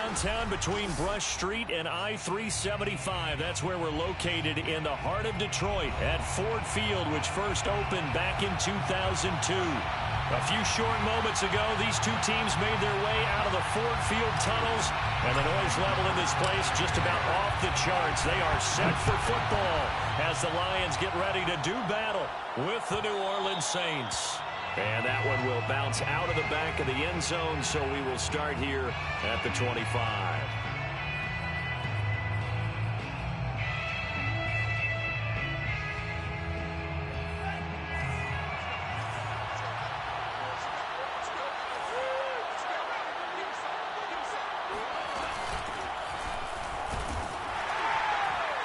downtown between Brush Street and I-375. That's where we're located in the heart of Detroit at Ford Field, which first opened back in 2002. A few short moments ago, these two teams made their way out of the Ford Field tunnels, and the noise level in this place just about off the charts. They are set for football as the Lions get ready to do battle with the New Orleans Saints. And that one will bounce out of the back of the end zone, so we will start here at the 25.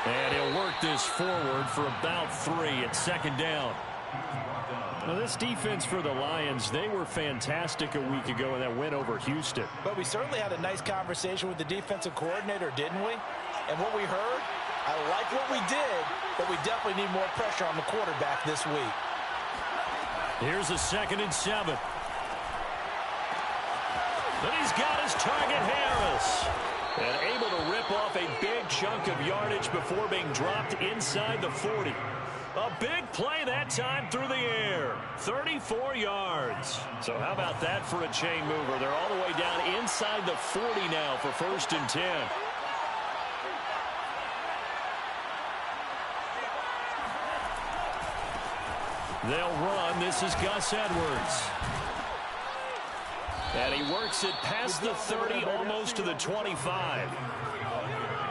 And he'll work this forward for about 3 at second down. Now, this defense for the Lions, they were fantastic a week ago in that win over Houston. But we certainly had a nice conversation with the defensive coordinator, didn't we? And what we heard, I like what we did, but we definitely need more pressure on the quarterback this week. Here's a 2nd and 7. Then he's got his target, Harris. And able to rip off a big chunk of yardage before being dropped inside the 40. A big play that time through the air. 34 yards. So how about that for a chain mover? They're all the way down inside the 40 now for 1st and 10. They'll run. This is Gus Edwards. And he works it past the 30, almost to the 25.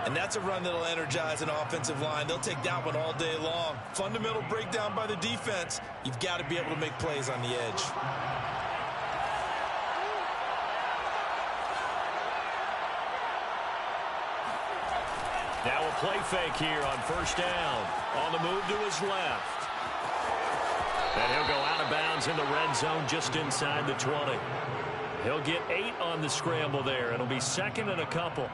And that's a run that'll energize an offensive line. They'll take that one all day long. Fundamental breakdown by the defense. You've got to be able to make plays on the edge. Now a play fake here on 1st down. On the move to his left. And he'll go out of bounds in the red zone just inside the 20. He'll get 8 on the scramble there. It'll be 2nd and a couple.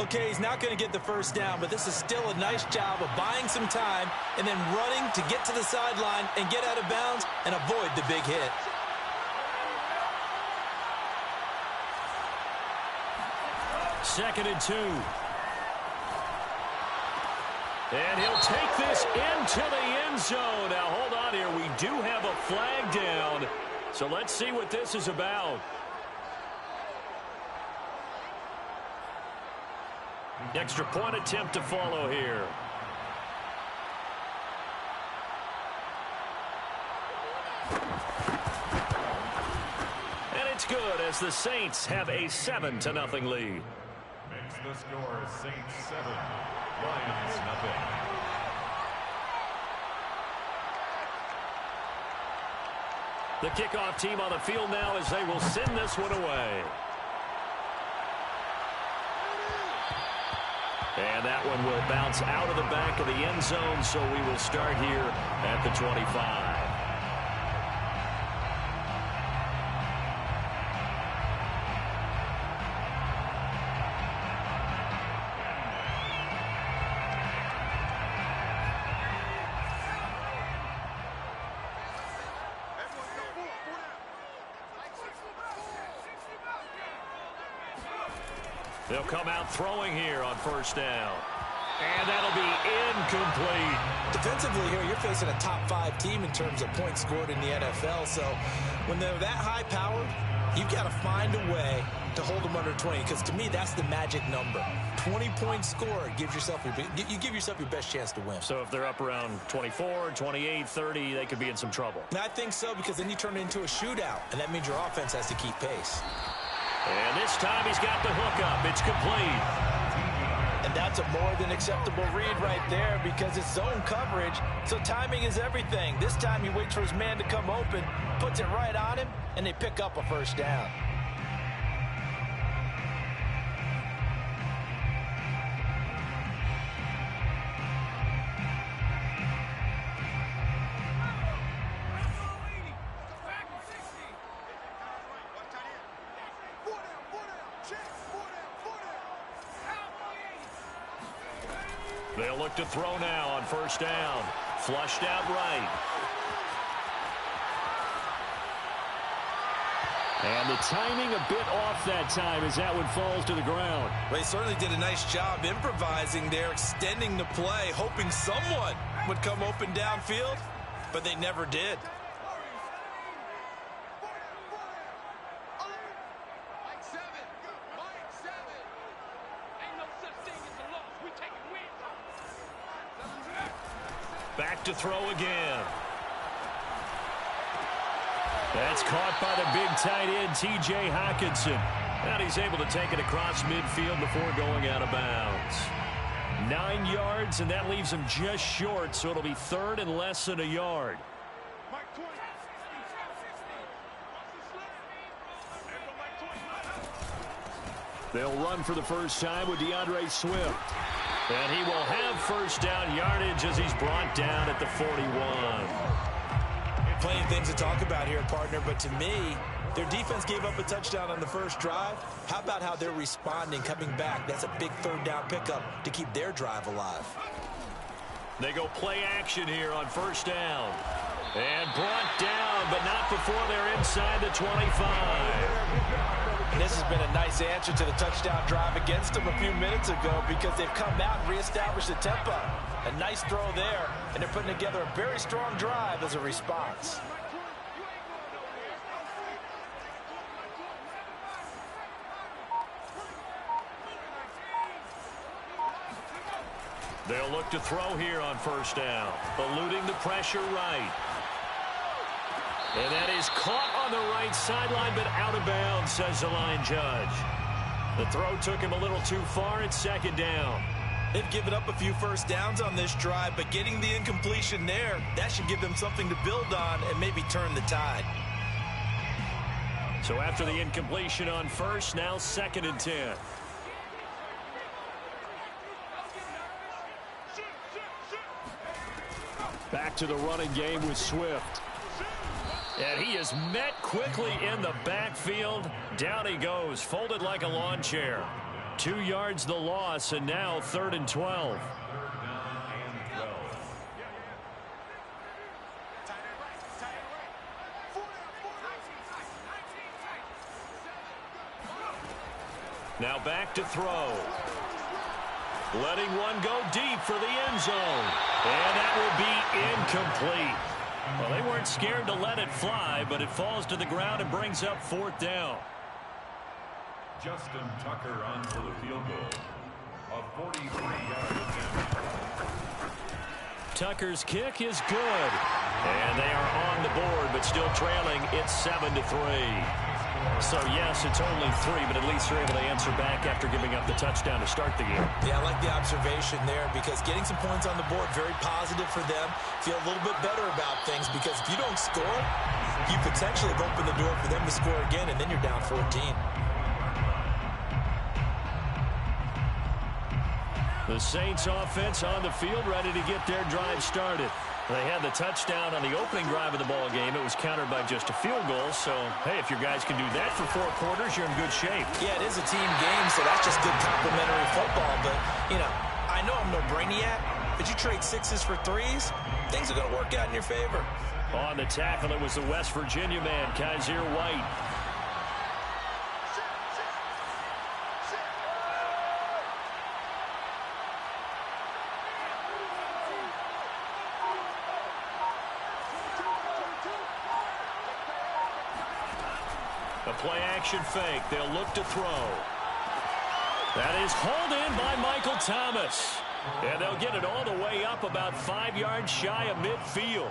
Okay, he's not going to get the 1st down, but this is still a nice job of buying some time and then running to get to the sideline and get out of bounds and avoid the big hit. Second and 2. And he'll take this into the end zone. Now, hold on here. We do have a flag down. So let's see what this is about. Extra point attempt to follow here. And it's good as the Saints have a 7-0 lead. Makes the score Saints 7, Lions nothing. The kickoff team on the field now as they will send this one away. And that one will bounce out of the back of the end zone, so we will start here at the 25. They'll come out throwing here on 1st down. And that'll be incomplete. Defensively here, you're facing a top 5 team in terms of points scored in the NFL. So when they're that high powered, you've got to find a way to hold them under 20. Because to me, that's the magic number. 20-point score gives yourself you give yourself your best chance to win. So if they're up around 24, 28, 30, they could be in some trouble. And I think so, because then you turn it into a shootout. And that means your offense has to keep pace. And this time he's got the hook up. It's complete. And that's a more than acceptable read right there because it's zone coverage. So timing is everything. This time he waits for his man to come open, puts it right on him, and they pick up a 1st down. They'll look to throw now on 1st down. Flushed out right. And the timing a bit off that time as that one falls to the ground. Well, he certainly did a nice job improvising there, extending the play, hoping someone would come open downfield, but they never did. Back to throw again. That's caught by the big tight end, T.J. Hockenson. And he's able to take it across midfield before going out of bounds. 9 yards, and that leaves him just short, so it'll be third and less than a yard. They'll run for the first time with DeAndre Swift. And he will have first down yardage as he's brought down at the 41. Plenty of things to talk about here, partner, but to me, their defense gave up a touchdown on the first drive. How about how they're responding, coming back? That's a big third down pickup to keep their drive alive. They go play action here on first down. And brought down, but not before they're inside the 25. And this has been a nice answer to the touchdown drive against them a few minutes ago because they've come out and reestablished the tempo. A nice throw there, and they're putting together a very strong drive as a response. They'll look to throw here on first down, eluding the pressure right. And that is caught on the right sideline, but out of bounds, says the line judge. The throw took him a little too far. It's second down. They've given up a few first downs on this drive, but getting the incompletion there, that should give them something to build on and maybe turn the tide. So after the incompletion on first, now second and 10. Back to the running game with Swift. And he is met quickly in the backfield. Down he goes, folded like a lawn chair. 2 yards the loss, and now third and 12. Now back to throw. Letting one go deep for the end zone. And that will be incomplete. Well, they weren't scared to let it fly, but it falls to the ground and brings up fourth down. Justin Tucker on for the field goal. A 43-yard attempt. Tucker's kick is good. And they are on the board, but still trailing. It's 7-3. So, yes, it's only 3, but at least they're able to answer back after giving up the touchdown to start the game. Yeah, I like the observation there because getting some points on the board, very positive for them. Feel a little bit better about things because if you don't score, you potentially have opened the door for them to score again, and then you're down 14. The Saints offense on the field, ready to get their drive started. They had the touchdown on the opening drive of the ball game. It was countered by just a field goal. So, hey, if your guys can do that for 4 quarters, you're in good shape. Yeah, it is a team game, so that's just good complementary football. But, you know, I know I'm no brainiac, but you trade 6s for 3s, things are going to work out in your favor. On the tackle, it was the West Virginia man, Kaiser White. A play-action fake. They'll look to throw. That is hauled in by Michael Thomas. And they'll get it all the way up about 5 yards shy of midfield.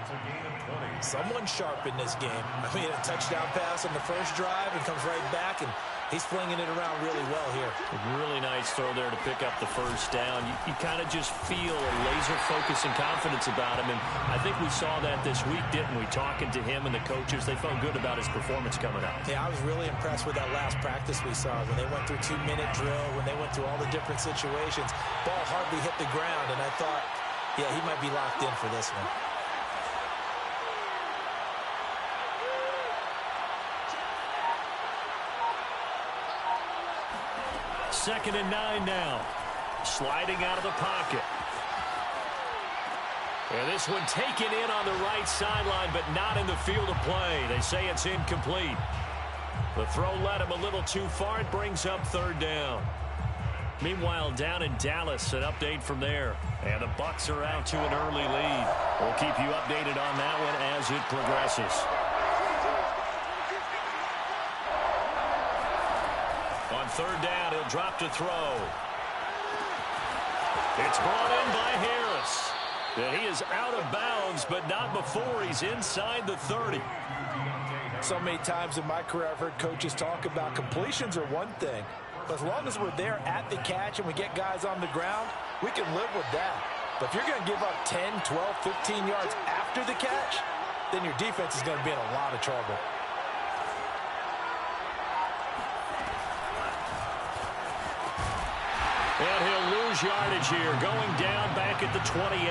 It's a gain of 20. Someone sharp in this game. I mean, a touchdown pass on the first drive and comes right back, and he's flinging it around really well here. A really nice throw there to pick up the first down. You kind of just feel a laser focus and confidence about him, and I think we saw that this week, didn't we? Talking to him and the coaches, they felt good about his performance coming out. Yeah, I was really impressed with that last practice we saw when they went through 2-minute drill, when they went through all the different situations. Ball hardly hit the ground, and I thought, yeah, he might be locked in for this one. Second and 9 now. Sliding out of the pocket. And this one taken in on the right sideline, but not in the field of play. They say it's incomplete. The throw led him a little too far. It brings up third down. Meanwhile, down in Dallas, an update from there. And the Bucs are out to an early lead. We'll keep you updated on that one as it progresses. On third down, he'll drop to throw. It's brought in by Harris. And he is out of bounds, but not before he's inside the 30. So many times in my career I've heard coaches talk about completions are one thing. But as long as we're there at the catch and we get guys on the ground, we can live with that. But if you're going to give up 10, 12, 15 yards after the catch, then your defense is going to be in a lot of trouble. And he'll lose yardage here, going down back at the 28.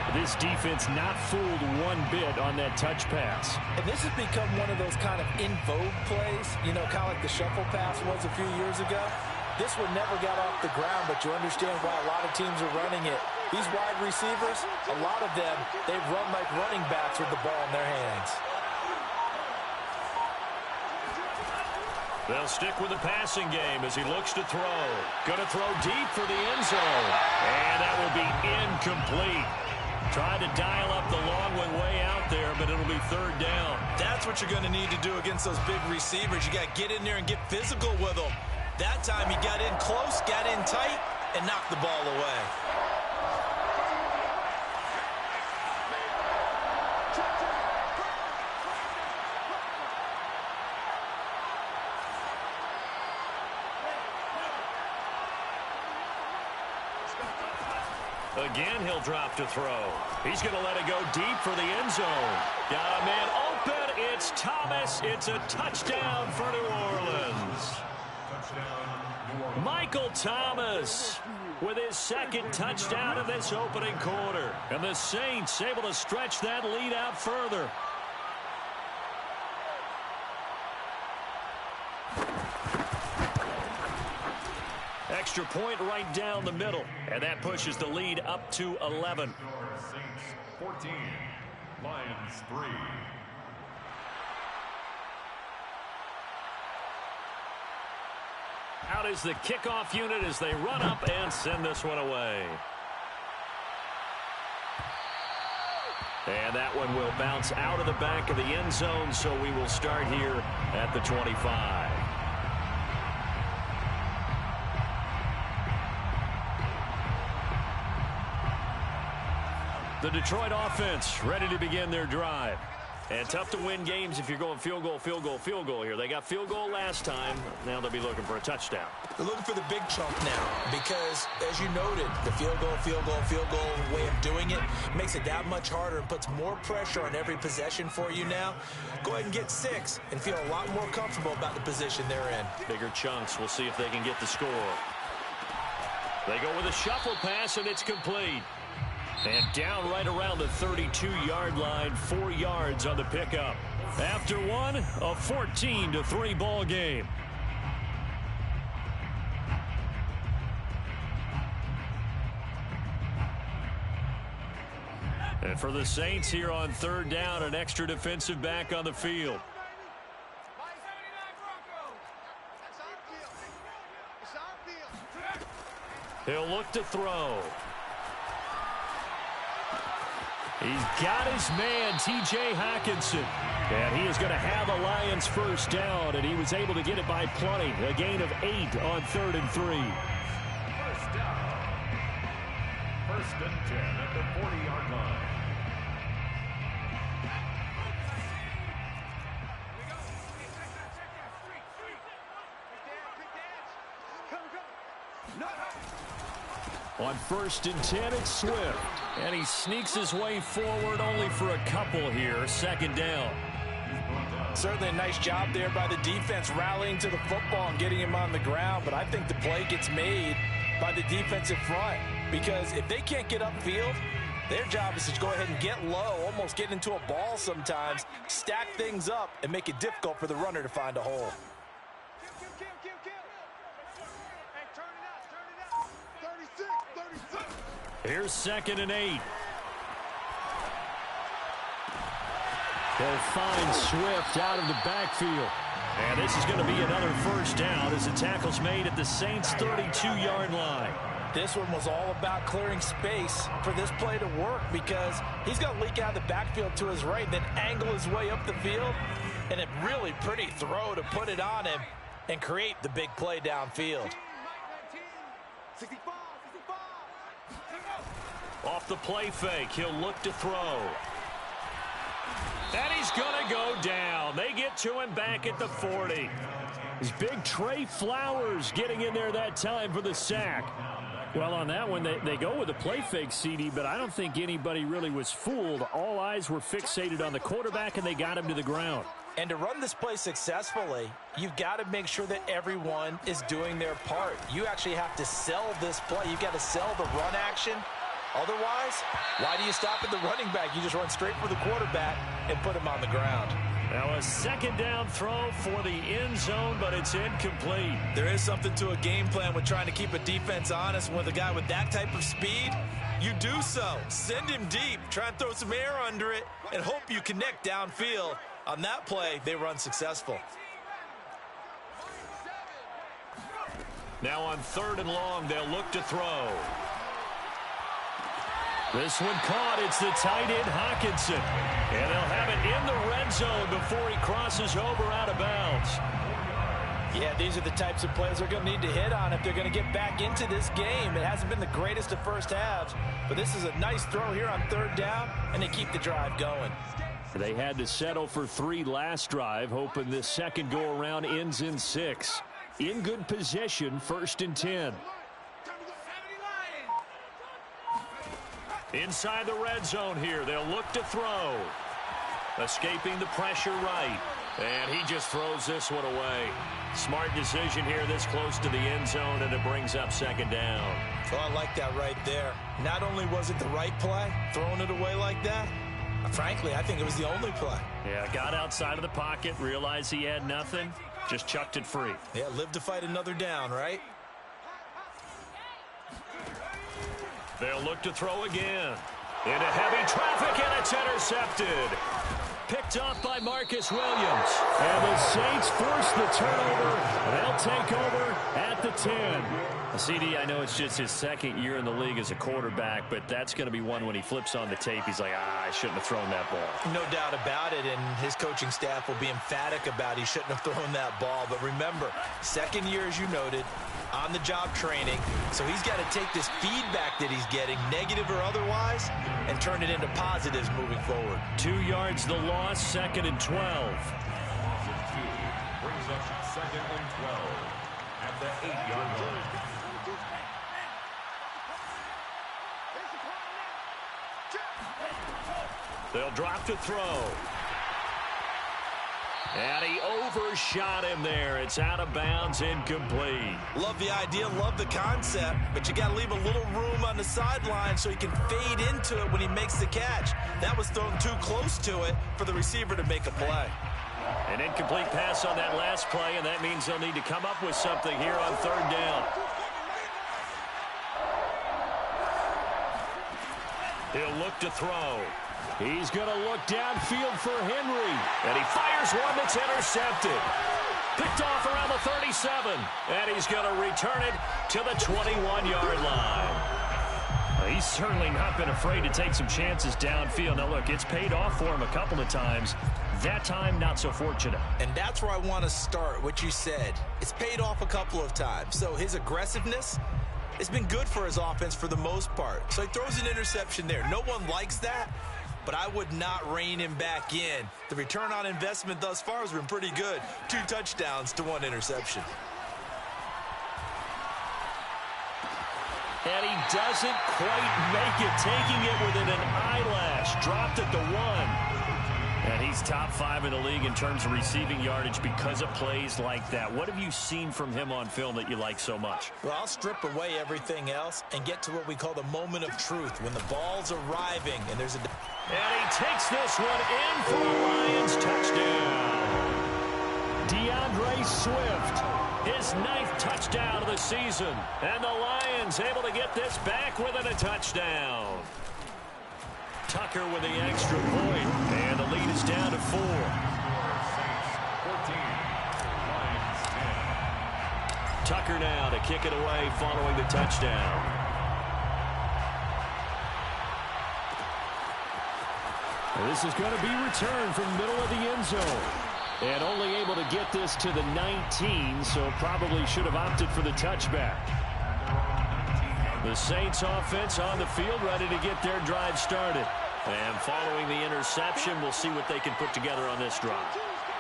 This defense not fooled one bit on that touch pass. And this has become one of those kind of in vogue plays, you know, kind of like the shuffle pass was a few years ago. This one never got off the ground, but you understand why a lot of teams are running it. These wide receivers, a lot of them, they've run like running backs with the ball in their hands. They'll stick with the passing game as he looks to throw. Going to throw deep for the end zone. And that will be incomplete. Tried to dial up the long one way out there, but it'll be third down. That's what you're going to need to do against those big receivers. You got to get in there and get physical with them. That time he got in close, got in tight, and knocked the ball away. Again, he'll drop to throw. He's going to let it go deep for the end zone. Got a man open. It's Thomas. It's a touchdown for New Orleans. Michael Thomas with his second touchdown in this opening quarter. And the Saints able to stretch that lead out further. Extra point right down the middle. And that pushes the lead up to 11. Saints 14, Lions 3. Out is the kickoff unit as they run up and send this one away. And that one will bounce out of the back of the end zone, so we will start here at the 25. The Detroit offense ready to begin their drive. And tough to win games if you're going field goal, field goal, field goal here. They got field goal last time. Now they'll be looking for a touchdown. They're looking for the big chunk now because, as you noted, the field goal way of doing it makes it that much harder and puts more pressure on every possession for you now. Go ahead and get 6 and feel a lot more comfortable about the position they're in. Bigger chunks. We'll see if they can get the score. They go with a shuffle pass, and it's complete. And down right around the 32-yard line, 4 yards on the pickup. After one, a 14-3 ball game. And for the Saints here on third down, an extra defensive back on the field. He'll look to throw. He's got his man, T.J. Hockenson. And he is going to have a Lions first down, and he was able to get it by plenty. A gain of 8 on 3rd and 3. First down. 1st and 10 at the 40-yard line. On 1st and 10, it's Swift. And he sneaks his way forward only for a couple here. 2nd down. Certainly a nice job there by the defense rallying to the football and getting him on the ground. But I think the play gets made by the defensive front. Because if they can't get upfield, their job is to go ahead and get low, almost get into a ball sometimes, stack things up, and make it difficult for the runner to find a hole. Here's 2nd and 8. They'll find Swift out of the backfield. And this is going to be another first down as the tackle's made at the Saints' 32-yard line. This one was all about clearing space for this play to work because he's going to leak out of the backfield to his right, then angle his way up the field, and a really pretty throw to put it on him and create the big play downfield. Off the play fake, he'll look to throw. And he's going to go down. They get to him back at the 40. His big Trey Flowers getting in there that time for the sack. Well, on that one, they go with a play fake, CD, but I don't think anybody really was fooled. All eyes were fixated on the quarterback, and they got him to the ground. And to run this play successfully, you've got to make sure that everyone is doing their part. You actually have to sell this play. You've got to sell the run action. Otherwise, why do you stop at the running back? You just run straight for the quarterback and put him on the ground. Now a second down throw for the end zone, but it's incomplete. There is something to a game plan with trying to keep a defense honest. With a guy with that type of speed, you do so. Send him deep, try and throw some air under it, and hope you connect downfield. On that play, they run successful. Now on 3rd and long, they'll look to throw. This one caught. It's the tight end, Hawkinson. And they'll have it in the red zone before he crosses over out of bounds. Yeah, these are the types of plays they're going to need to hit on if they're going to get back into this game. It hasn't been the greatest of first halves, but this is a nice throw here on 3rd down, and they keep the drive going. They had to settle for 3 last drive, hoping this second go-around ends in 6. In good position, 1st and 10. Inside the red zone here, they'll look to throw. Escaping the pressure right. And he just throws this one away. Smart decision here this close to the end zone, and it brings up 2nd down. Well, I like that right there. Not only was it the right play, throwing it away like that, frankly, I think it was the only play. Yeah, got outside of the pocket, realized he had nothing, just chucked it free. Yeah, live to fight another down, right? They'll look to throw again. Into heavy traffic, and it's intercepted. Picked off by Marcus Williams. And the Saints force the turnover. They'll take over at the 10. CD, I know it's just his 2nd year in the league as a quarterback, but that's going to be one when he flips on the tape. He's like, I shouldn't have thrown that ball. No doubt about it, and his coaching staff will be emphatic about he shouldn't have thrown that ball. But remember, 2nd year, as you noted, on-the-job training, so he's got to take this feedback that he's getting, negative or otherwise, and turn it into positives moving forward. 2 yards the loss, 2nd and 12. Brings up 2nd and 12 at the 8-yard line. They'll drop to throw. And he overshot him there. It's out of bounds, incomplete. Love the idea, love the concept, but you got to leave a little room on the sideline so he can fade into it when he makes the catch. That was thrown too close to it for the receiver to make a play. An incomplete pass on that last play, and that means they'll need to come up with something here on 3rd down. He'll look to throw. He's going to look downfield for Henry. And he fires one that's intercepted. Picked off around the 37. And he's going to return it to the 21-yard line. He's certainly not been afraid to take some chances downfield. Now, look, it's paid off for him a couple of times. That time, not so fortunate. And that's where I want to start, what you said. It's paid off a couple of times. So his aggressiveness, it's been good for his offense for the most part. So he throws an interception there. No one likes that, but I would not rein him back in. The return on investment thus far has been pretty good. 2 touchdowns to 1 interception. And he doesn't quite make it, taking it within an eyelash. Dropped at the 1. And he's top 5 in the league in terms of receiving yardage because of plays like that. What have you seen from him on film that you like so much? Well, I'll strip away everything else and get to what we call the moment of truth, when the ball's arriving and there's a... And he takes this one in for a Lions touchdown. DeAndre Swift, his 9th touchdown of the season. And the Lions able to get this back within a touchdown. Tucker with the extra point, and the lead is down to 4. Tucker now to kick it away following the touchdown. And this is going to be returned from the middle of the end zone. And only able to get this to the 19, so probably should have opted for the touchback. The Saints offense on the field, ready to get their drive started. And following the interception, we'll see what they can put together on this drive.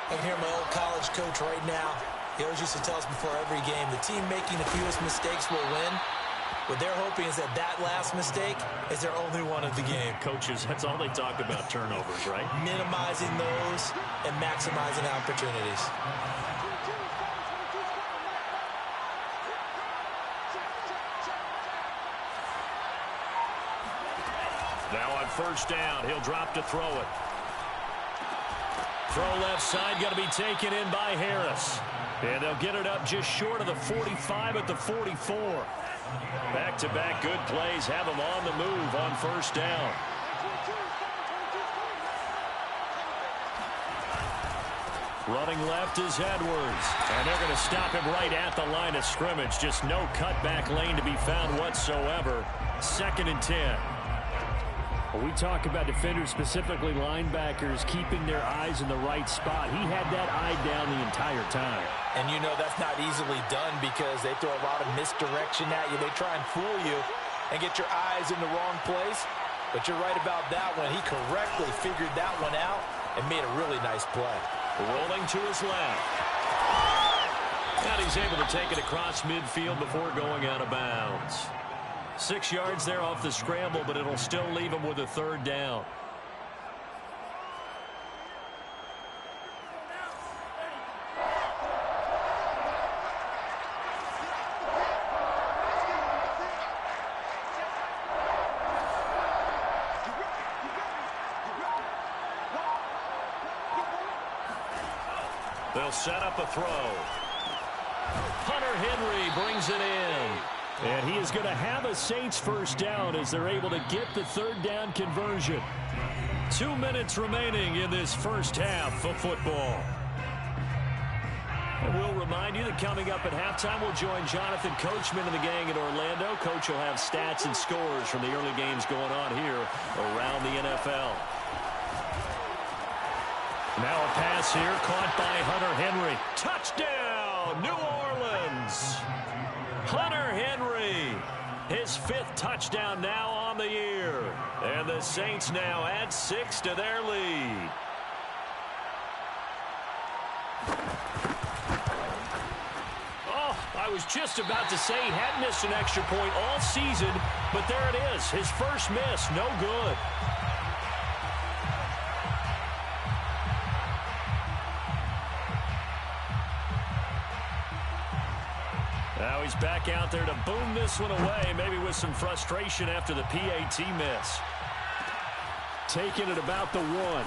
I can hear my old college coach right now. He always used to tell us before every game, the team making the fewest mistakes will win. What they're hoping is that that last mistake is their only one of the game. Coaches, that's all they talk about, turnovers, right? Minimizing those and maximizing opportunities. Now on first down, he'll drop to throw it. Throw left side, got to be taken in by Harris. And they'll get it up just short of the 45 at the 44. Back-to-back good plays have them on the move on first down. Running left is Edwards. And they're going to stop him right at the line of scrimmage. Just no cutback lane to be found whatsoever. 2nd and 10. We talk about defenders, specifically linebackers, keeping their eyes in the right spot. He had that eye down the entire time. And you know that's not easily done because they throw a lot of misdirection at you. They try and fool you and get your eyes in the wrong place. But you're right about that one. He correctly figured that one out and made a really nice play. Rolling to his left. And he's able to take it across midfield before going out of bounds. 6 yards there off the scramble, but it'll still leave him with a 3rd down. They'll set up a throw. Hunter Henry brings it in. And he is going to have a Saints first down as they're able to get the 3rd down conversion. 2 minutes remaining in this first half of football. And we'll remind you that coming up at halftime, we'll join Jonathan Coachman and the gang in Orlando. Coach will have stats and scores from the early games going on here around the NFL. Now a pass here caught by Hunter Henry. Touchdown, New Orleans. Hunter Henry, his 5th touchdown now on the year. And the Saints now add 6 to their lead. Oh, I was just about to say he had missed an extra point all season, but there it is, his first miss, no good. Now he's back out there to boom this one away, maybe with some frustration after the PAT miss. Taking it about the 1.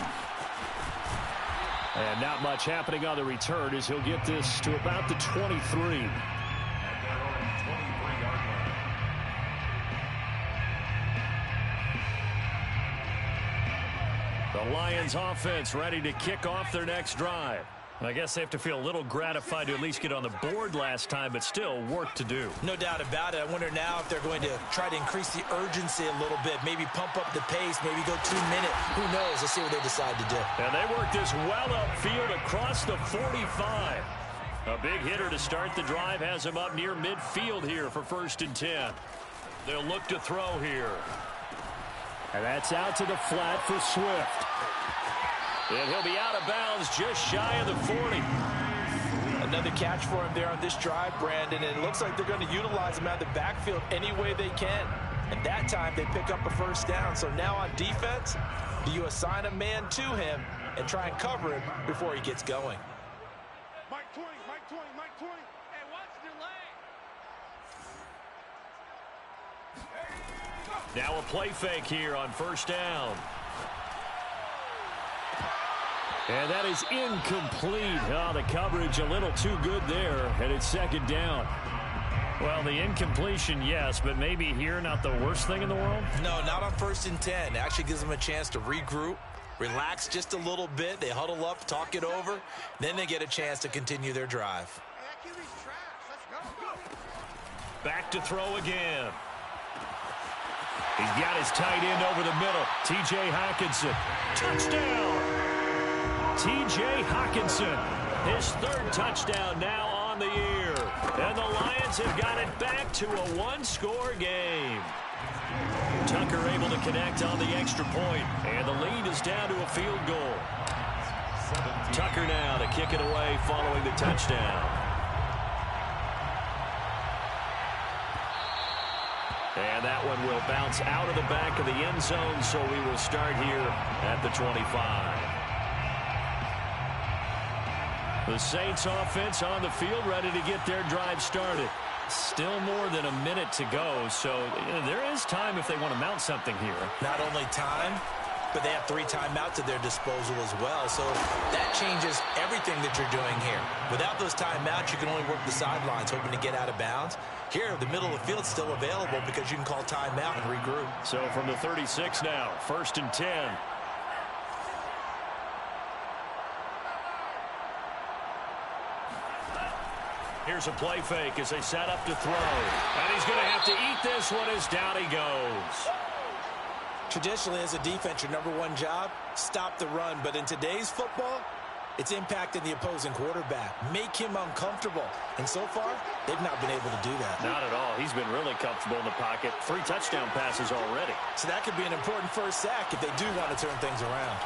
And not much happening on the return as he'll get this to about the 23. The Lions offense ready to kick off their next drive. I guess they have to feel a little gratified to at least get on the board last time, but still work to do. No doubt about it. I wonder now if they're going to try to increase the urgency a little bit, maybe pump up the pace, maybe go 2 minute. Who knows? Let's see what they decide to do. And they work this well upfield across the 45. A big hitter to start the drive has him up near midfield here for 1st and 10. They'll look to throw here. And that's out to the flat for Swift. And he'll be out of bounds just shy of the 40. Another catch for him there on this drive, Brandon. And it looks like they're going to utilize him out of the backfield any way they can. And that time they pick up a first down. So now on defense, do you assign a man to him and try and cover him before he gets going? Mike 20, Mike 20, Mike 20. Hey, watch the lane. Now a play fake here on first down. And that is incomplete. Oh, the coverage a little too good there, and it's 2nd down. Well, the incompletion, yes, but maybe here not the worst thing in the world? No, not on 1st and 10. It actually gives them a chance to regroup, relax just a little bit. They huddle up, talk it over. Then they get a chance to continue their drive. Hey, that QB's trash. Let's go. Back to throw again. He's got his tight end over the middle. T.J. Hockenson. Touchdown! T.J. Hockenson. His third touchdown now on the year. And the Lions have got it back to a one-score game. Tucker able to connect on the extra point. And the lead is down to a field goal. Tucker now to kick it away following the touchdown. And that one will bounce out of the back of the end zone, so we will start here at the 25. The Saints offense on the field ready to get their drive started. Still more than a minute to go, so there is time if they want to mount something here. Not only time, but they have 3 timeouts at their disposal as well, so that changes everything that you're doing here. Without those timeouts, you can only work the sidelines, hoping to get out of bounds. Here, the middle of the field's still available because you can call timeout and regroup. So from the 36 now, 1st and 10. Here's a play fake as they set up to throw. And he's going to have to eat this one as down he goes. Traditionally, as a defense, your number one job, stop the run. But in today's football, it's impacting the opposing quarterback. Make him uncomfortable. And so far, they've not been able to do that. Not at all. He's been really comfortable in the pocket. 3 touchdown passes already. So that could be an important first sack if they do want to turn things around.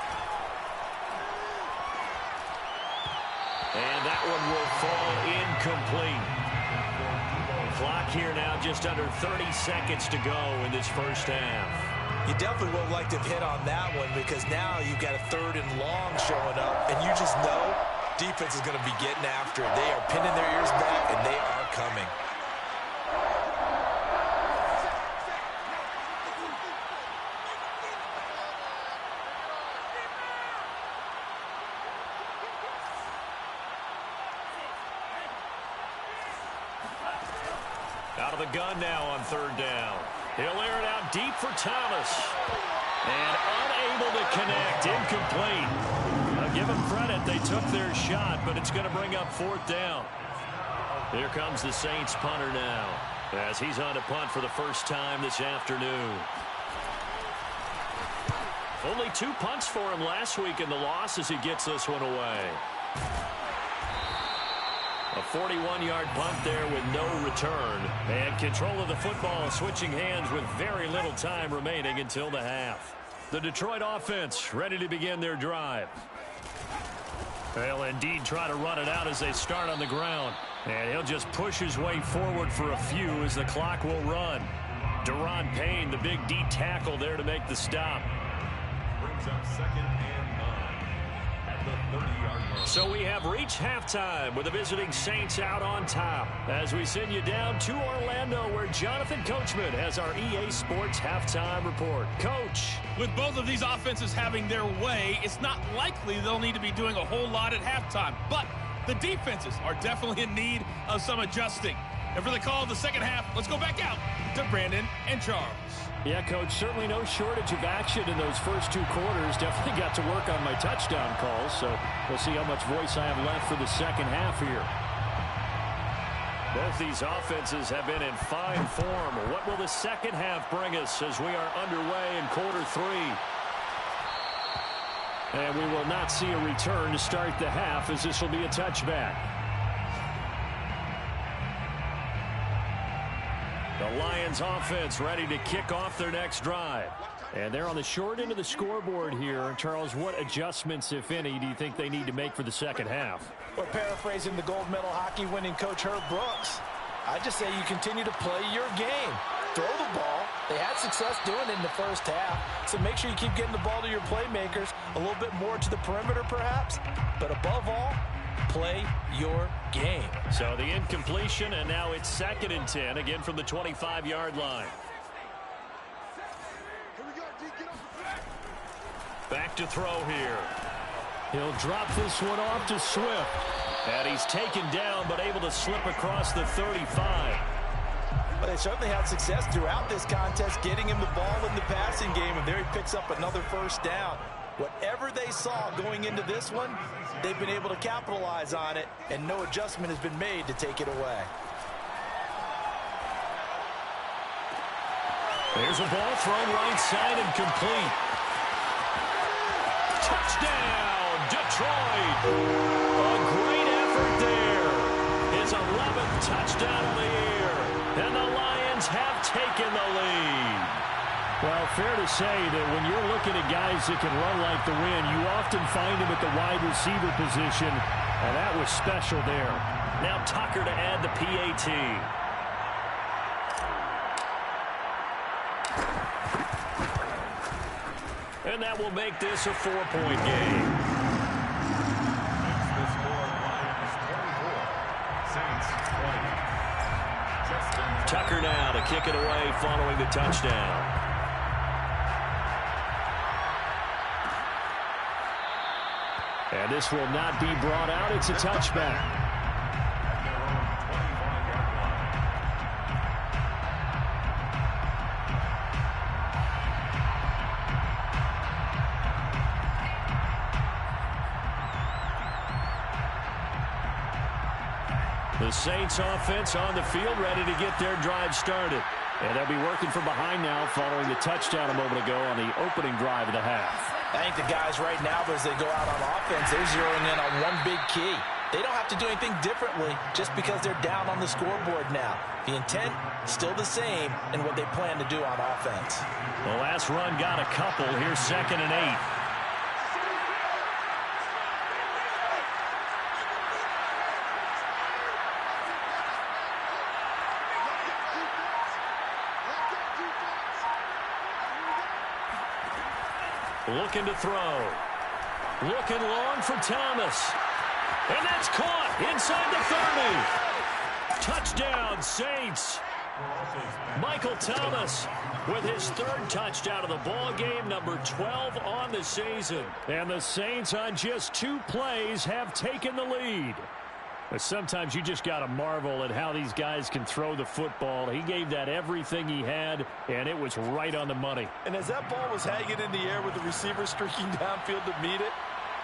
And that one will fall incomplete. Clock here now just under 30 seconds to go in this first half. You definitely would like to have hit on that one because now you've got a 3rd and long showing up, and you just know defense is going to be getting after it. They are pinning their ears back, and they are coming. Out of the gun now on 3rd down. He'll air it out deep for Thomas. And unable to connect. Incomplete. I'll give them credit. They took their shot, but it's going to bring up 4th down. Here comes the Saints punter now, as he's on to punt for the first time this afternoon. Only 2 punts for him last week in the loss as he gets this one away. A 41-yard punt there with no return. And control of the football switching hands with very little time remaining until the half. The Detroit offense ready to begin their drive. They'll indeed try to run it out as they start on the ground. And he'll just push his way forward for a few as the clock will run. Deron Payne, the big D tackle there to make the stop. Brings up 2nd and 9 at the 30-yard line. So we have reached halftime with the visiting Saints out on top as we send you down to Orlando where Jonathan Coachman has our EA Sports halftime report. Coach. With both of these offenses having their way, it's not likely they'll need to be doing a whole lot at halftime. But the defenses are definitely in need of some adjusting. And for the call of the second half, let's go back out to Brandon and Charles. Yeah, Coach, certainly no shortage of action in those first 2 quarters. Definitely got to work on my touchdown calls, so we'll see how much voice I have left for the second half here. Both these offenses have been in fine form. What will the second half bring us as we are underway in quarter 3? And we will not see a return to start the half as this will be a touchback. The Lions offense ready to kick off their next drive. And they're on the short end of the scoreboard here. Charles, what adjustments, if any, do you think they need to make for the second half? Well, paraphrasing the gold medal hockey winning coach Herb Brooks, I just say you continue to play your game. Throw the ball. They had success doing it in the first half, so make sure you keep getting the ball to your playmakers, a little bit more to the perimeter perhaps, but above all, play your game. So the incompletion, and now it's 2nd and 10, again from the 25-yard line. Back to throw here. He'll drop this one off to Swift. And he's taken down, but able to slip across the 35. Well, they certainly had success throughout this contest, getting him the ball in the passing game, and there he picks up another first down. Whatever they saw going into this one, they've been able to capitalize on it, and no adjustment has been made to take it away. There's a ball thrown right side and complete. Touchdown, Detroit. A great effort there. His 11th touchdown of the year. And the Lions have taken the lead. Well, fair to say that when you're looking at guys that can run like the wind, you often find them at the wide receiver position, and that was special there. Now Tucker to add the PAT. And that will make this a 4-point game. The score, Lions 24, Saints 20. Tucker now to kick it away following the touchdown. And this will not be brought out. It's a touchback. The Saints offense on the field, ready to get their drive started. And they'll be working from behind now following the touchdown a moment ago on the opening drive of the half. I think the guys right now, as they go out on offense, they're zeroing in on one big key. They don't have to do anything differently just because they're down on the scoreboard now. The intent, still the same in what they plan to do on offense. The last run got a couple. Here's 2nd and 8. Looking to throw. Looking long for Thomas. And that's caught inside the 30. Touchdown, Saints. Michael Thomas with his 3rd touchdown of the ball game, number 12 on the season. And the Saints on just 2 plays have taken the lead. But sometimes you just got to marvel at how these guys can throw the football. He gave that everything he had, and it was right on the money. And as that ball was hanging in the air with the receiver streaking downfield to meet it,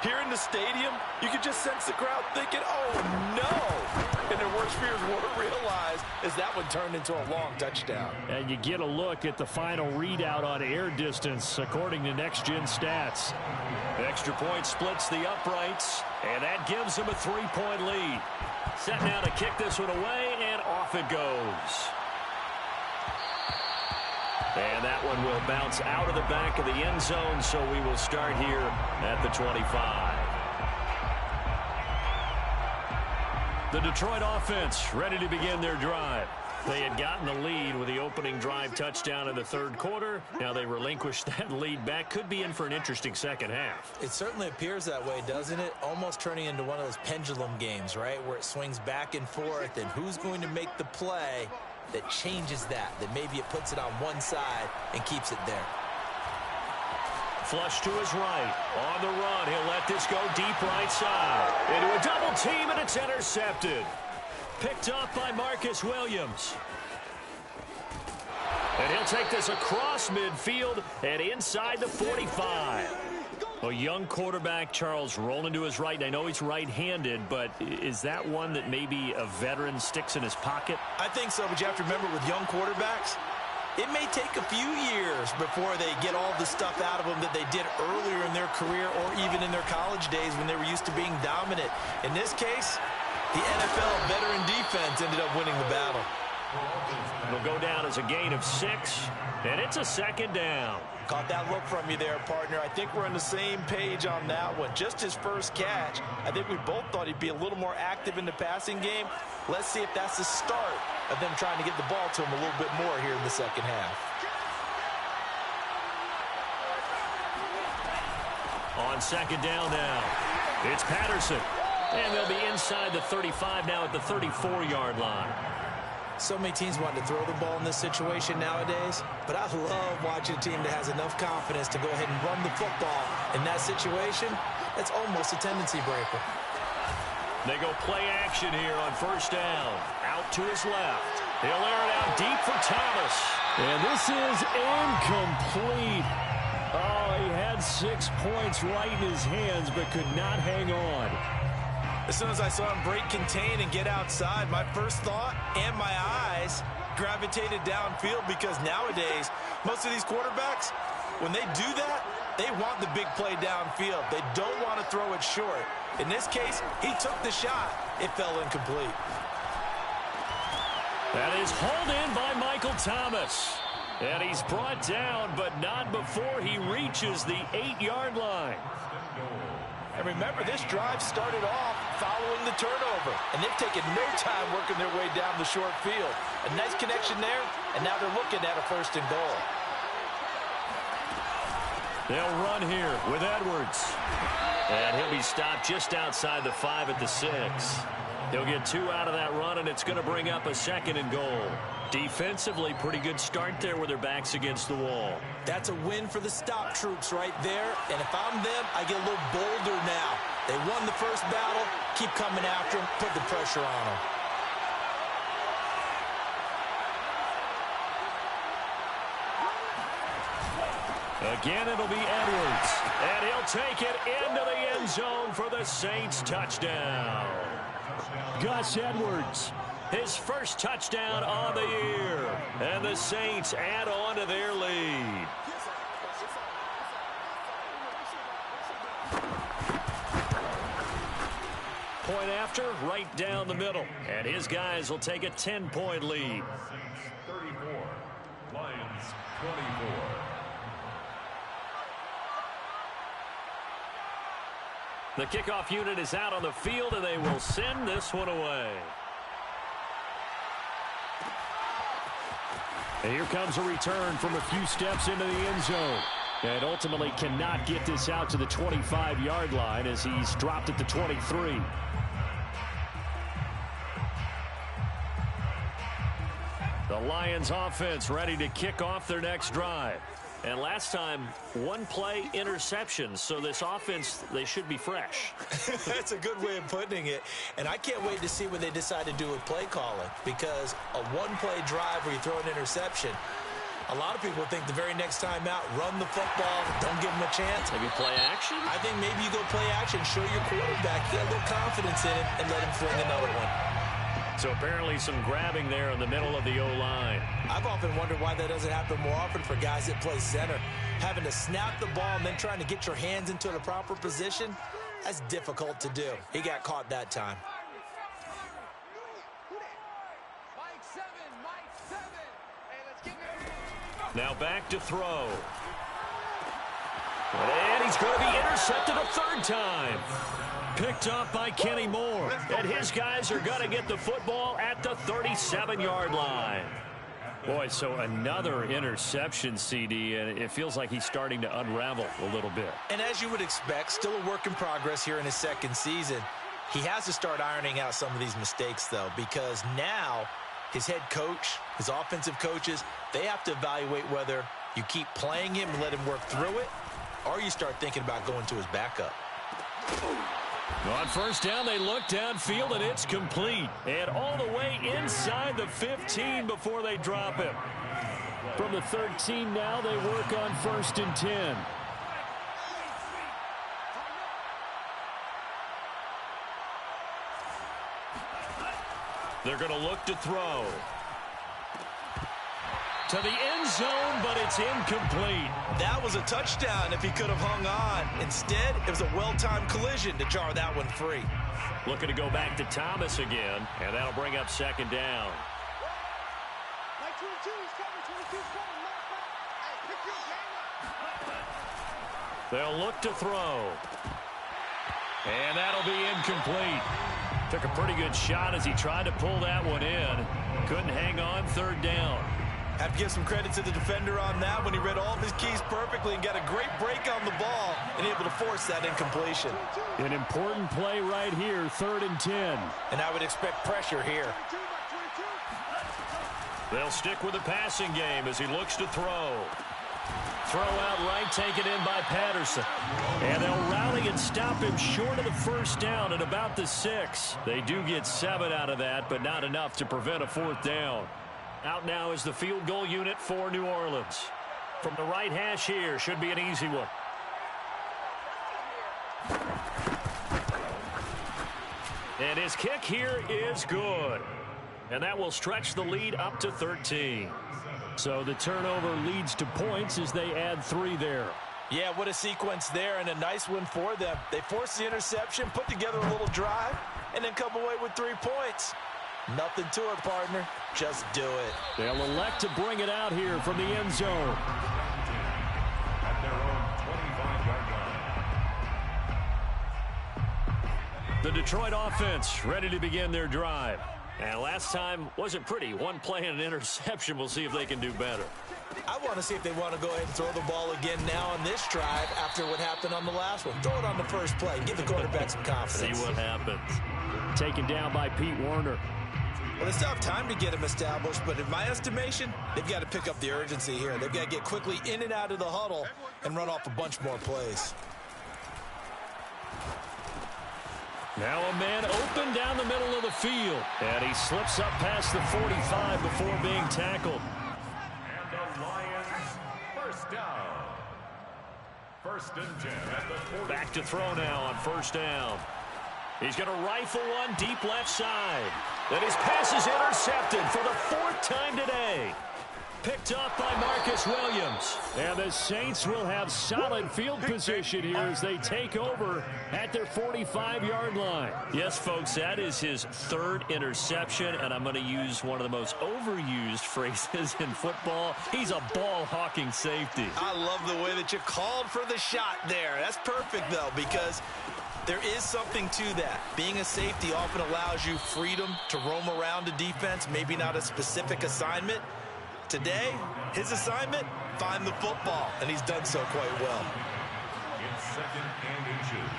here in the stadium, you could just sense the crowd thinking, oh, no. And their worst fears were realized as that one turned into a long touchdown. And you get a look at the final readout on air distance, according to Next Gen Stats. Extra point splits the uprights, and that gives them a 3-point lead. Set now to kick this one away, and off it goes. And that one will bounce out of the back of the end zone, so we will start here at the 25. The Detroit offense ready to begin their drive. They had gotten the lead with the opening drive touchdown in the 3rd quarter. Now they relinquished that lead back. Could be in for an interesting second half. It certainly appears that way, doesn't it? Almost turning into one of those pendulum games, right, where it swings back and forth, and who's going to make the play that changes that maybe it puts it on one side and keeps it there. Flush to his right. On the run, he'll let this go deep right side. Into a double team, and it's intercepted. Picked up by Marcus Williams. And he'll take this across midfield and inside the 45. A young quarterback, Charles, rolling to his right. I know he's right-handed, but is that one that maybe a veteran sticks in his pocket? I think so, but you have to remember with young quarterbacks, it may take a few years before they get all the stuff out of them that they did earlier in their career or even in their college days when they were used to being dominant. In this case, the NFL veteran defense ended up winning the battle. It'll go down as a gain of 6, and it's a 2nd down. Caught that look from you there, partner. I think we're on the same page on that one. Just his first catch. I think we both thought he'd be a little more active in the passing game. Let's see if that's the start of them trying to get the ball to him a little bit more here in the second half. On 2nd down now, it's Patterson. And they'll be inside the 35 now at the 34-yard line. So many teams want to throw the ball in this situation nowadays, but I love watching a team that has enough confidence to go ahead and run the football. In that situation, that's almost a tendency breaker. They go play action here on 1st down. Out to his left. He'll air it out deep for Thomas. And this is incomplete. Oh, he had 6 points right in his hands, but could not hang on. As soon as I saw him break contain and get outside, my first thought and my eyes gravitated downfield because nowadays, most of these quarterbacks, when they do that, they want the big play downfield. They don't want to throw it short. In this case, he took the shot. It fell incomplete. That is hauled in by Michael Thomas. And he's brought down, but not before he reaches the 8-yard line. And remember, this drive started off following the turnover. And they've taken no time working their way down the short field. A nice connection there, and now they're looking at a 1st and goal. They'll run here with Edwards. And he'll be stopped just outside the 5 at the 6. He'll get 2 out of that run, and it's going to bring up a 2nd and goal. Defensively, pretty good start there with their backs against the wall. That's a win for the stop troops right there. And if I'm them, I get a little bolder now. They won the first battle. Keep coming after them. Put the pressure on them. Again, it'll be Edwards. And he'll take it into the end zone for the Saints touchdown. Gus Edwards, his first touchdown on the year. And the Saints add on to their lead. Point after, right down the middle. And his guys will take a 10-point lead. 34, Lions 24. The kickoff unit is out on the field, and they will send this one away. And here comes a return from a few steps into the end zone. And ultimately cannot get this out to the 25-yard line as he's dropped at the 23. The Lions offense ready to kick off their next drive. And last time, 1 play interception. So this offense, they should be fresh. That's a good way of putting it. And I can't wait to see what they decide to do with play calling. Because a 1-play drive where you throw an interception, a lot of people think the very next time out, run the football, don't give them a chance. Maybe play action? I think maybe you go play action, show your quarterback, get a little confidence in him, and let him fling another one. So apparently some grabbing there in the middle of the O-line. I've often wondered why that doesn't happen more often for guys that play center. Having to snap the ball and then trying to get your hands into the proper position, that's difficult to do. He got caught that time. Now back to throw. And he's going to be intercepted a 3rd time. Picked off by Kenny Moore. And his guys are going to get the football at the 37-yard line. Boy, so another interception, CD, and it feels like he's starting to unravel a little bit. And as you would expect, still a work in progress here in his 2nd season. He has to start ironing out some of these mistakes, though, because now his head coach, his offensive coaches, they have to evaluate whether you keep playing him and let him work through it, or you start thinking about going to his backup. On 1st down, they look downfield, and it's complete. And all the way inside the 15 before they drop him. From the 13 now, they work on 1st and 10. They're going to look to throw. To the end zone, but it's incomplete. That was a touchdown if he could have hung on. Instead, it was a well-timed collision to jar that one free. Looking to go back to Thomas again, and that'll bring up 2nd down. They'll look to throw. And that'll be incomplete. Took a pretty good shot as he tried to pull that one in. Couldn't hang on 3rd down. Have to give some credit to the defender on that when he read all of his keys perfectly and got a great break on the ball and able to force that incompletion. An important play right here, 3rd and 10. And I would expect pressure here. They'll stick with the passing game as he looks to throw. Throw out right, taken in by Patterson. And they'll rally and stop him short of the 1st down at about the 6. They do get 7 out of that, but not enough to prevent a 4th down. Out now is the field goal unit for New Orleans. From the right hash here, should be an easy one. And his kick here is good. and that will stretch the lead up to 13. So the turnover leads to points as they add 3 there. Yeah, what a sequence there, and a nice win for them. They forced the interception, put together a little drive, and then come away with 3 points. Nothing to it, partner. Just do it. They'll elect to bring it out here from the end zone. At their own 25-yard line. The Detroit offense ready to begin their drive. And last time wasn't pretty. 1 play and an interception. We'll see if they can do better. I want to see if they want to go ahead and throw the ball again now on this drive after what happened on the last one. Throw it on the first play. Give the quarterback some confidence. See what happens. Taken down by Pete Werner. Well, they still have time to get him established, but in my estimation, they've got to pick up the urgency here. They've got to get quickly in and out of the huddle and run off a bunch more plays. Now a man open down the middle of the field. And he slips up past the 45 before being tackled. And the Lions, first down. 1st and 10 at the 40. Back to throw now on 1st down. He's going to rifle one deep left side. And his pass is intercepted for the 4th time today. Picked up by Marcus Williams. And the Saints will have solid field position here as they take over at their 45-yard line. Yes, folks, that is his 3rd interception, and I'm going to use one of the most overused phrases in football. He's a ball-hawking safety. I love the way that you called for the shot there. That's perfect, though, because there is something to that. Being a safety often allows you freedom to roam around a defense, maybe not a specific assignment. Today, his assignment, find the football, and he's done so quite well. In 2nd and inches.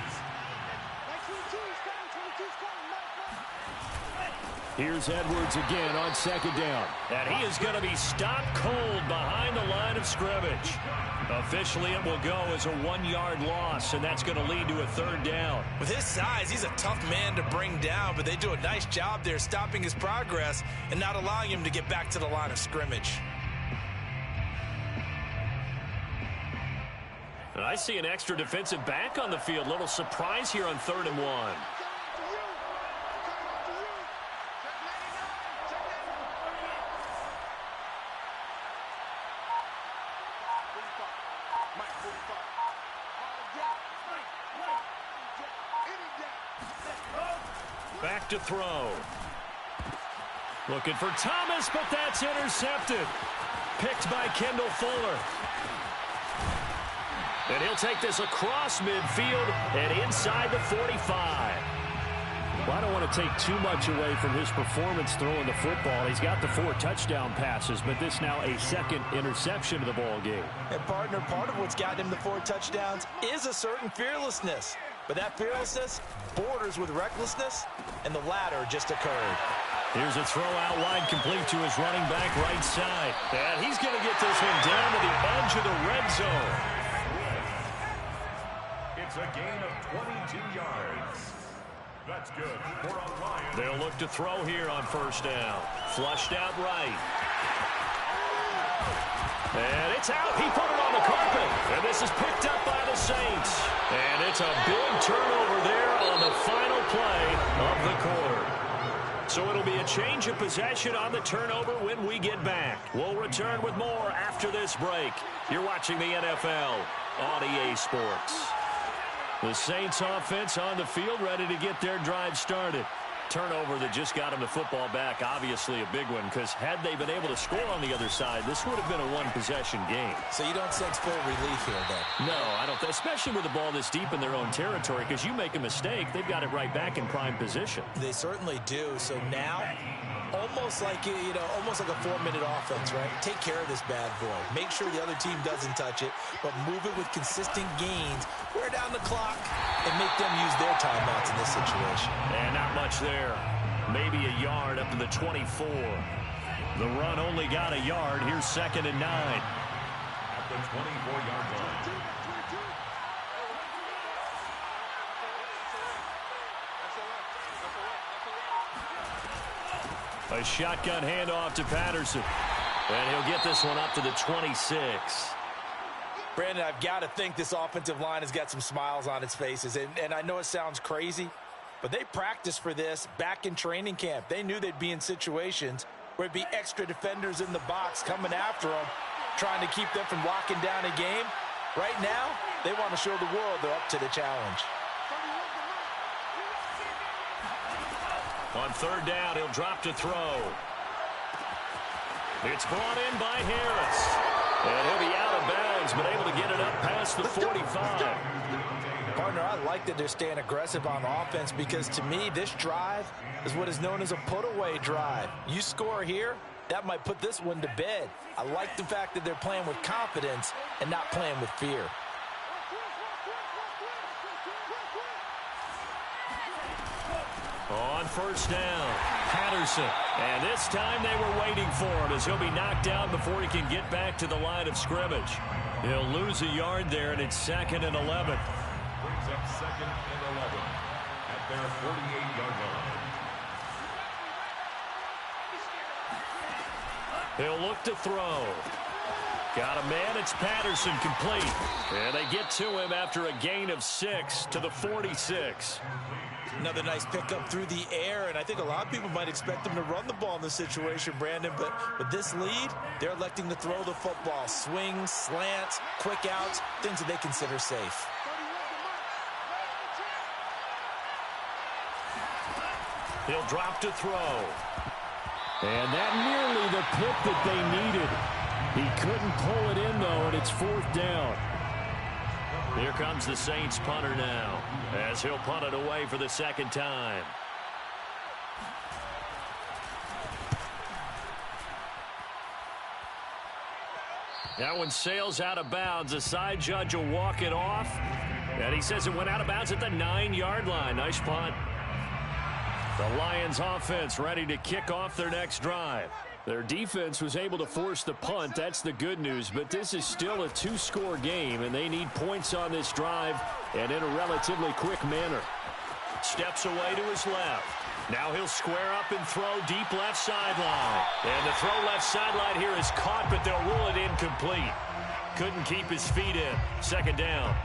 Here's Edwards again on 2nd down. And he is going to be stopped cold behind the line of scrimmage. Officially, it will go as a 1-yard loss, and that's going to lead to a 3rd down. With his size, he's a tough man to bring down, but they do a nice job there stopping his progress and not allowing him to get back to the line of scrimmage. And I see an extra defensive back on the field. Little surprise here on 3rd and 1. Back to throw. Looking for Thomas, but that's intercepted. Picked by Kendall Fuller. And he'll take this across midfield and inside the 45. Well, I don't want to take too much away from his performance throwing the football. He's got the 4 touchdown passes, but this now a 2nd interception of the ball game. And partner, part of what's gotten him the 4 touchdowns is a certain fearlessness. But that fearlessness borders with recklessness, and the latter just occurred. Here's a throw out wide, complete to his running back right side. And he's going to get this one down to the edge of the red zone. It's a gain of 22 yards. That's good for a Lions. They'll look to throw here on 1st down. Flushed out right. And it's out. He put it on the carpet. And this is picked up by the Saints. And it's a big turnover there on the final play of the quarter. So it'll be a change of possession on the turnover when we get back. We'll return with more after this break. You're watching the NFL on EA Sports. The Saints offense on the field ready to get their drive started. Turnover that just got him the football back, obviously a big one, because had they been able to score on the other side, this would have been a 1-possession game. So you don't sense full relief here, then? No, I don't, especially with the ball this deep in their own territory, because you make a mistake, they've got it right back in prime position. They certainly do. So now, almost like almost like a 4-minute offense, right? Take care of this bad boy. Make sure the other team doesn't touch it, but move it with consistent gains. Wear down the clock and make them use their timeouts in this situation. And not much there. Maybe a yard up to the 24. The run only got a yard. Here's 2nd and 9. At the 24-yard line. A shotgun handoff to Patterson. And he'll get this one up to the 26. Brandon, I've got to think this offensive line has got some smiles on its faces. And I know it sounds crazy, But they practiced for this back in training camp. They knew they'd be in situations where it'd be extra defenders in the box coming after them, trying to keep them from locking down a game. Right now, they want to show the world they're up to the challenge. On third down, he'll drop to throw. It's brought in by Harris. And he'll be out of bounds, but able to get it up past the 45. Partner, I like that they're staying aggressive on offense because, to me, this drive is what is known as a put-away drive. You score here, that might put this one to bed. I like the fact that they're playing with confidence and not playing with fear. On first down, Patterson. And this time they were waiting for him as he'll be knocked down before he can get back to the line of scrimmage. He'll lose a yard there, and it's 2nd and 11. Brings up 2nd and 11 at their 48-yard line. He'll look to throw. Got a man, it's Patterson, complete. And they get to him after a gain of 6 to the 46. Another nice pickup through the air, and I think a lot of people might expect them to run the ball in this situation, Brandon, but with this lead, they're electing to throw the football. Swings, slants, quick outs, things that they consider safe. He'll drop to throw. And that nearly the pick that they needed. He couldn't pull it in, though, and it's 4th down. Here comes the Saints punter now, as he'll punt it away for the 2nd time. That one sails out of bounds. The side judge will walk it off, and he says it went out of bounds at the 9-yard line. Nice punt. The Lions offense ready to kick off their next drive. Their defense was able to force the punt. That's the good news. But this is still a 2-score game, and they need points on this drive and in a relatively quick manner. Steps away to his left. Now he'll square up and throw deep left sideline. And the throw left sideline here is caught, but they'll rule it incomplete. Couldn't keep his feet in. 2nd down.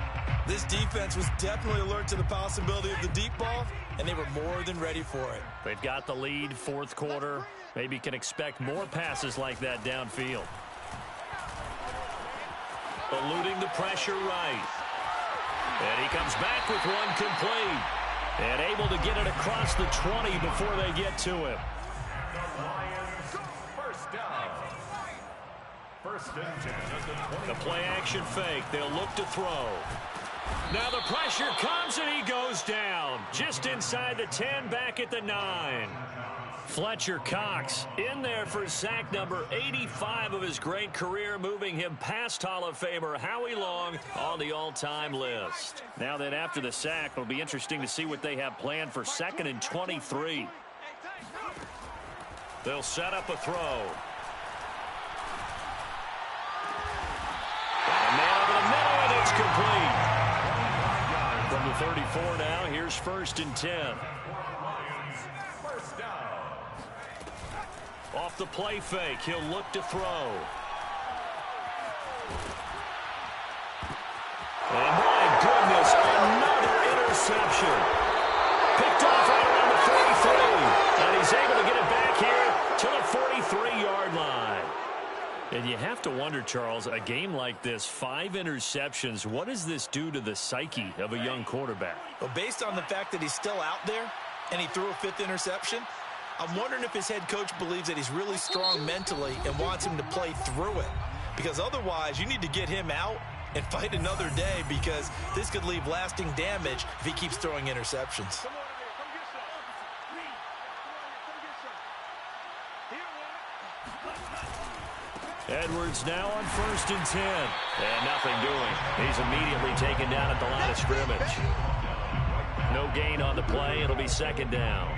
This defense was definitely alert to the possibility of the deep ball, and they were more than ready for it. They've got the lead, 4th quarter. Maybe can expect more passes like that downfield. Eluding the pressure right. And he comes back with one complete. And able to get it across the 20 before they get to him. The Lions, first down. 1st and 10 at the 20. The play action fake. They'll look to throw. Now the pressure comes and he goes down. Just inside the 10, back at the 9. Fletcher Cox in there for sack number 85 of his great career, moving him past Hall of Famer Howie Long on the all-time list. Now then, after the sack, it'll be interesting to see what they have planned for 2nd and 23. They'll set up a throw. And a man over the middle, and it's complete. From the 34 now, here's 1st and 10. Off the play fake, he'll look to throw. And my goodness, another interception. Picked off right around the 43. And he's able to get it back here to the 43-yard line. And you have to wonder, Charles, a game like this, 5 interceptions, what does this do to the psyche of a young quarterback? Well, based on the fact that he's still out there and he threw a 5th interception, I'm wondering if his head coach believes that he's really strong mentally and wants him to play through it. Because otherwise, you need to get him out and fight another day, because this could leave lasting damage if he keeps throwing interceptions. Edwards now on 1st and 10. And nothing doing. He's immediately taken down at the line of scrimmage. No gain on the play. It'll be 2nd down.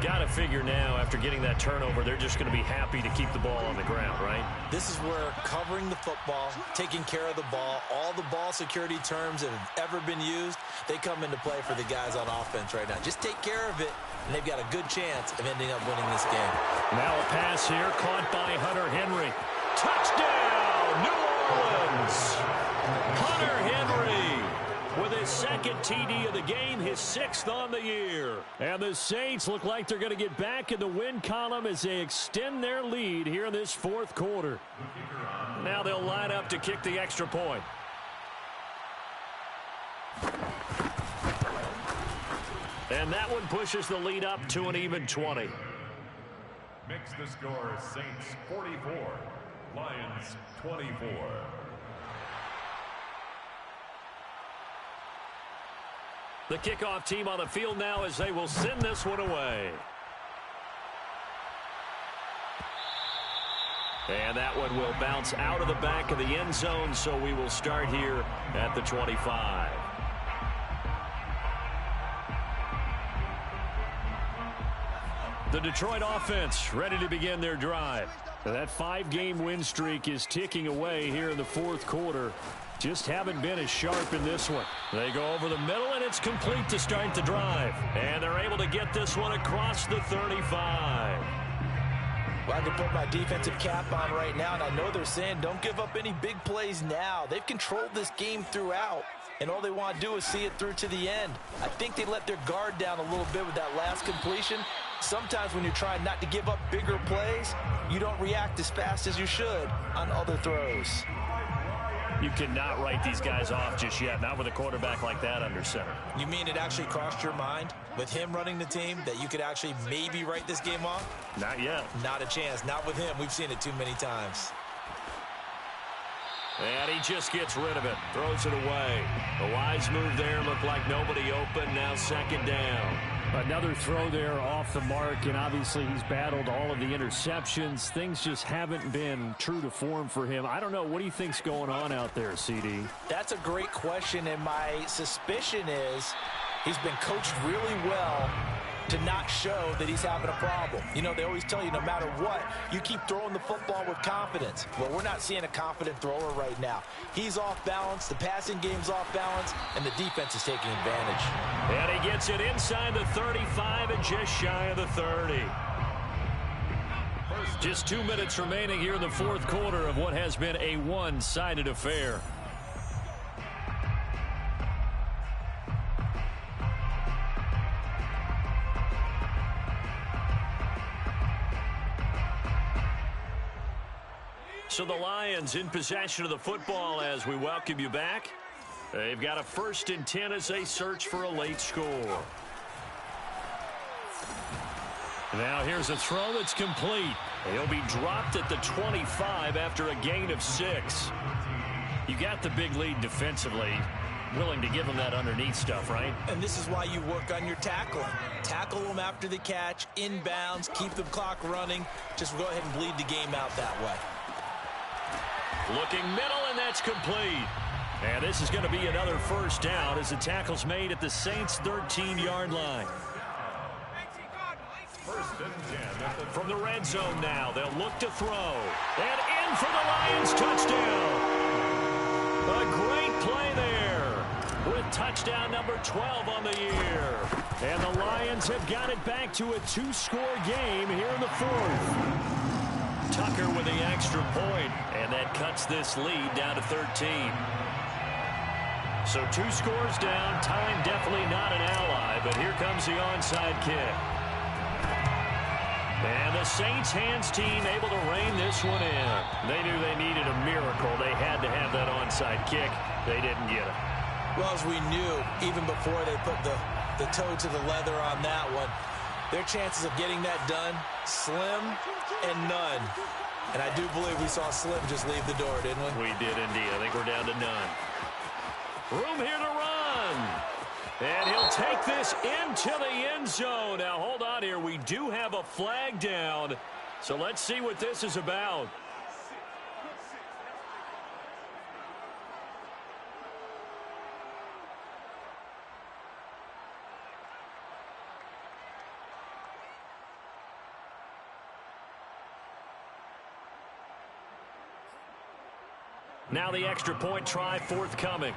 Got to figure now, after getting that turnover, they're just going to be happy to keep the ball on the ground, right? This is where covering the football, taking care of the ball, all the ball security terms that have ever been used, they come into play for the guys on offense right now. Just take care of it, and they've got a good chance of ending up winning this game. Now a pass here, caught by Hunter Henry. Touchdown, New Orleans! Hunter Henry with his second TD of the game, his 6th on the year. And the Saints look like they're going to get back in the win column as they extend their lead here in this 4th quarter. Now they'll line up to kick the extra point. And that one pushes the lead up to an even 20. Makes the score Saints 44, Lions 24. The kickoff team on the field now as they will send this one away. And that one will bounce out of the back of the end zone, so we will start here at the 25. The Detroit offense ready to begin their drive. That 5-game win streak is ticking away here in the 4th quarter. Just haven't been as sharp in this one. They go over the middle, and it's complete to start the drive. And they're able to get this one across the 35. Well, I can put my defensive cap on right now, and I know they're saying don't give up any big plays now. They've controlled this game throughout, and all they want to do is see it through to the end. I think they let their guard down a little bit with that last completion. Sometimes when you're trying not to give up bigger plays, you don't react as fast as you should on other throws. You cannot write these guys off just yet, not with a quarterback like that under center. You mean it actually crossed your mind with him running the team that you could actually maybe write this game off? Not yet. Not a chance. Not with him. We've seen it too many times. And he just gets rid of it. Throws it away. A wise move there. Looked like nobody open. Now 2nd down. Another throw there off the mark, and obviously he's battled all of the interceptions. Things just haven't been true to form for him. I don't know. What do you think's going on out there, CD? That's a great question, and my suspicion is he's been coached really well to not show that he's having a problem. You know, they always tell you no matter what, you keep throwing the football with confidence. Well, we're not seeing a confident thrower right now. He's off balance, the passing game's off balance, and the defense is taking advantage. And he gets it inside the 35 and just shy of the 30. Just 2 minutes remaining here in the 4th quarter of what has been a one-sided affair. So the Lions in possession of the football as we welcome you back. They've got a 1st and 10 as they search for a late score. Now here's a throw that's complete. He'll be dropped at the 25 after a gain of 6. You got the big lead defensively. Willing to give them that underneath stuff, right? And this is why you work on your tackling. Tackle them after the catch, inbounds, keep the clock running. Just go ahead and bleed the game out that way. Looking middle, and that's complete. And this is going to be another 1st down as the tackle's made at the Saints' 13-yard line. 1st and 10. From the red zone now, they'll look to throw. And in for the Lions touchdown. A great play there with touchdown number 12 on the year. And the Lions have got it back to a 2-score game here in the 4th. Tucker with the extra point, and that cuts this lead down to 13. So 2 scores down. Time definitely not an ally, but here comes the onside kick. And the Saints hands team able to rein this one in. They knew they needed a miracle. They had to have that onside kick. They didn't get it. Well, as we knew, even before they put the toe to the leather on that one, their chances of getting that done, slim and none. And I do believe we saw Slim just leave the door, didn't we? We did indeed. I think we're down to none. Room here to run. And he'll take this into the end zone. Now, hold on here. We do have a flag down. So let's see what this is about. Now the extra point try forthcoming.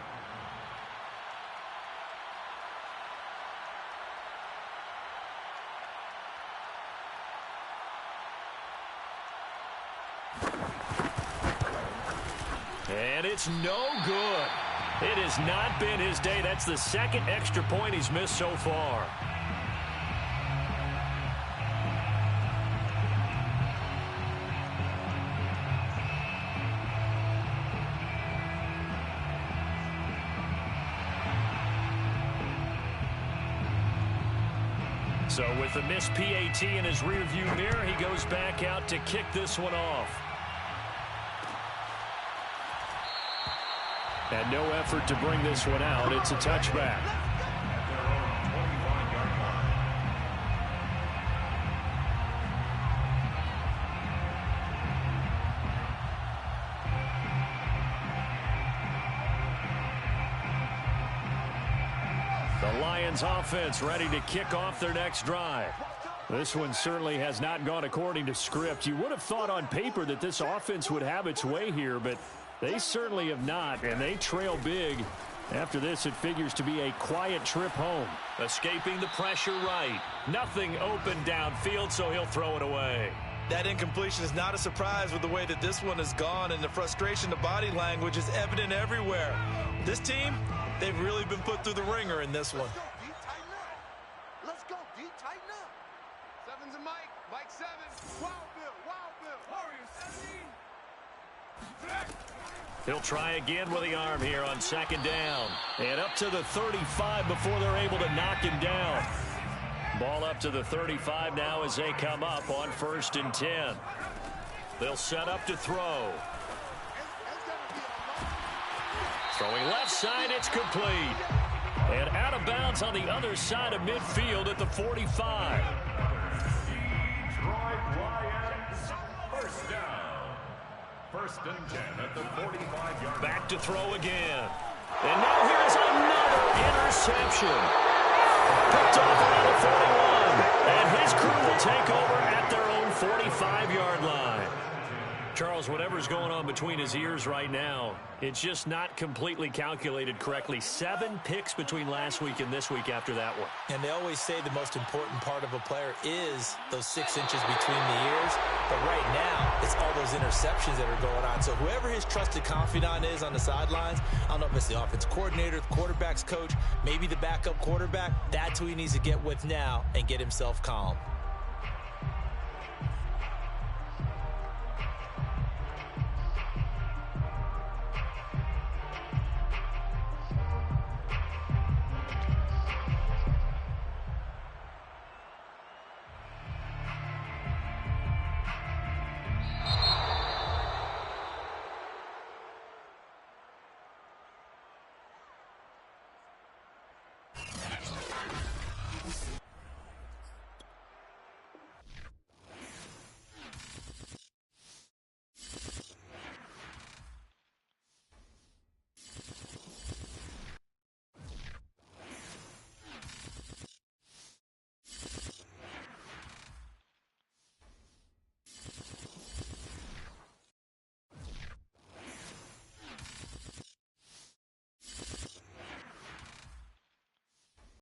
And it's no good. It has not been his day. That's the second extra point he's missed so far. So with the missed PAT in his rearview mirror, he goes back out to kick this one off. And no effort to bring this one out. It's a touchback. The Lions offense ready to kick off their next drive. This one certainly has not gone according to script. You would have thought on paper that this offense would have its way here, but they certainly have not, and they trail big. After this, it figures to be a quiet trip home. Escaping the pressure right. Nothing open downfield, so he'll throw it away. That incompletion is not a surprise with the way that this one has gone, and the frustration, the body language is evident everywhere. This team, they've really been put through the ringer in this one. Let's go, D. Tighten up. Seven's a Mike. Mike 7. Wild Bill. Wild Bill. Warriors 17. He'll try again with the arm here on second down. And up to the 35 before they're able to knock him down. Ball up to the 35 now as they come up on 1st and 10. They'll set up to throw. Throwing left side, it's complete. And out of bounds on the other side of midfield at the 45. Detroit Lions, first down. 1st and 10 at the 45-yard. Back to throw again. And now here's another interception. Picked off around the 41. And his crew will take over at their own 45-yard line. Charles, whatever's going on between his ears right now, it's just not completely calculated correctly. 7 picks between last week and this week after that one. And they always say the most important part of a player is those 6 inches between the ears. But right now, it's all those interceptions that are going on. So whoever his trusted confidant is on the sidelines, I don't know if it's the offense coordinator, the quarterback's coach, maybe the backup quarterback, that's who he needs to get with now and get himself calm.